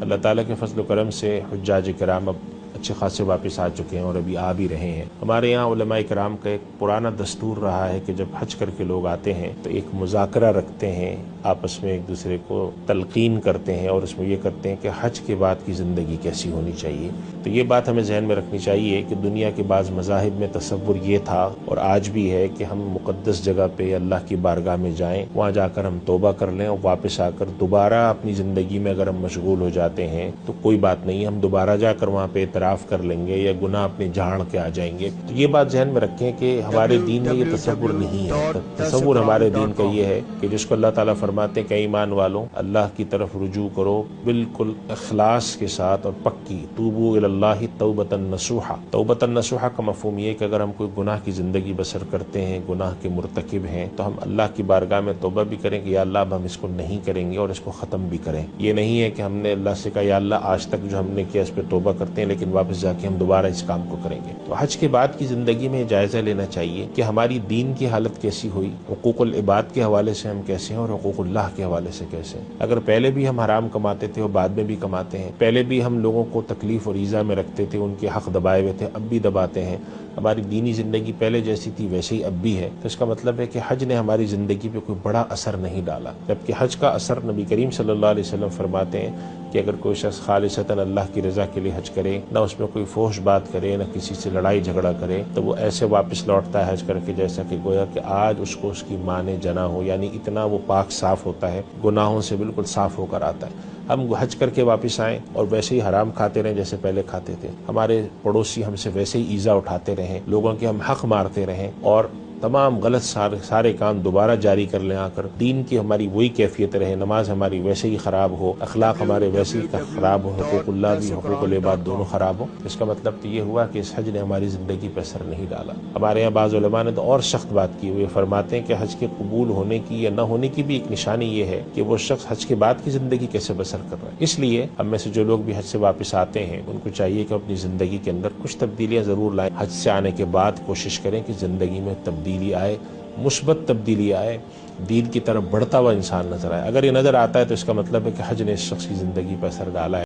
اللہ تعالیٰ کے فضل و کرم سے حجاج کرام اب اچھے خاصے واپس آ چکے ہیں اور ابھی آ بھی رہے ہیں۔ ہمارے یہاں علماء کرام کا ایک پرانا دستور رہا ہے کہ جب حج کر کے لوگ آتے ہیں تو ایک مذاکرہ رکھتے ہیں، آپس میں ایک دوسرے کو تلقین کرتے ہیں اور اس میں یہ کرتے ہیں کہ حج کے بعد کی زندگی کیسی ہونی چاہیے۔ تو یہ بات ہمیں ذہن میں رکھنی چاہیے کہ دنیا کے بعض مذاہب میں تصور یہ تھا اور آج بھی ہے کہ ہم مقدس جگہ پہ اللہ کی بارگاہ میں جائیں، وہاں جا کر ہم توبہ کر لیں اور واپس آ کر دوبارہ اپنی زندگی میں اگر ہم مشغول ہو جاتے ہیں تو کوئی بات نہیں، ہم دوبارہ جا کر وہاں پہ اعتراف کر لیں گے یا گناہ اپنے جھاڑ کے آ جائیں گے۔ تو یہ بات ذہن میں رکھیں کہ ہمارے دین میں یہ تصور نہیں ہے۔ تصور ہمارے دین کا یہ ہے کہ جس کو اللہ تعالیٰ فرماتے ہیں کہ ایمان والوں اللہ کی طرف رجوع کرو بالکل اخلاص کے ساتھ اور پکی، توبوا الی اللہ توبۃ نصوحا۔ توبۃ نصوحا کا مفہوم یہ ہے کہ اگر ہم کوئی گناہ کی زندگی بسر کرتے ہیں، گناہ کے مرتکب ہیں، تو ہم اللہ کی بارگاہ میں توبہ بھی کریں کہ یا اللہ اب ہم اس کو نہیں کریں گے اور اس کو ختم بھی کریں۔ یہ نہیں ہے کہ ہم نے اللہ سے کہا یا اللہ آج تک جو ہم نے کیا اس پہ توبہ کرتے ہیں لیکن واپس جا کے ہم دوبارہ اس کام کو کریں گے۔ تو حج کے بعد کی زندگی میں جائزہ لینا چاہیے کہ ہماری دین کی حالت کیسی ہوئی، حقوق العباد کے حوالے سے ہم کیسے ہیں اور حقوق اللہ کے حوالے سے کیسے ہیں۔ اگر پہلے بھی ہم حرام کماتے تھے اور بعد میں بھی کماتے ہیں، پہلے بھی ہم لوگوں کو تکلیف اور ایذا میں رکھتے تھے، ان کے حق دبائے ہوئے تھے، اب بھی دباتے ہیں، ہماری دینی زندگی پہلے جیسی تھی ویسے ہی اب بھی ہے، تو اس کا مطلب ہے کہ حج نے ہماری زندگی پہ کوئی بڑا اثر نہیں ڈالا، جبکہ حج کا اثر نبی کریم صلی اللہ علیہ وسلم فرماتے ہیں کہ اگر کوئی شخص خالصتاً اللہ کی رضا کے لیے حج کرے، نہ اس میں کوئی فحش بات کرے، نہ کسی سے لڑائی جھگڑا کرے، تو وہ ایسے واپس لوٹتا ہے حج کر کے جیسا کہ گویا کہ آج اس کو اس کی ماں نے جنا ہو، یعنی اتنا وہ پاک صاف ہوتا ہے، گناہوں سے بالکل صاف ہو کر آتا ہے۔ ہم حج کر کے واپس آئیں اور ویسے ہی حرام کھاتے رہیں جیسے پہلے کھاتے تھے، ہمارے پڑوسی ہم سے ویسے ہی ایذا اٹھاتے رہیں، لوگوں کے ہم حق مارتے رہیں اور تمام غلط سارے کام دوبارہ جاری کر لیں، آ کر دین کی ہماری وہی کیفیت رہے، نماز ہماری ویسے ہی خراب ہو، اخلاق ہمارے ویسے ہی خراب ہو، حقوق اللہ بھی حقوق العباد دونوں خراب ہو، اس کا مطلب تو یہ ہوا کہ اس حج نے ہماری زندگی پر اثر نہیں ڈالا۔ ہمارے یہاں بعض علماء نے تو اور سخت بات کی ہوئی، فرماتے ہیں کہ حج کے قبول ہونے کی یا نہ ہونے کی بھی ایک نشانی یہ ہے کہ وہ شخص حج کے بعد کی زندگی کیسے بسر کر رہا ہے۔ اس لیے ہم میں سے جو لوگ بھی حج سے واپس آتے ہیں ان کو چاہیے کہ اپنی زندگی کے اندر کچھ تبدیلیاں ضرور لائیں۔ حج سے آنے کے بعد کوشش کریں کہ زندگی میں تبدیلی آئے، مثبت تبدیلی آئے، دین کی طرف بڑھتا ہوا انسان نظر آئے۔ اگر یہ نظر آتا ہے تو اس کا مطلب ہے کہ حج نے اس شخص کی زندگی پر اثر ڈالا ہے۔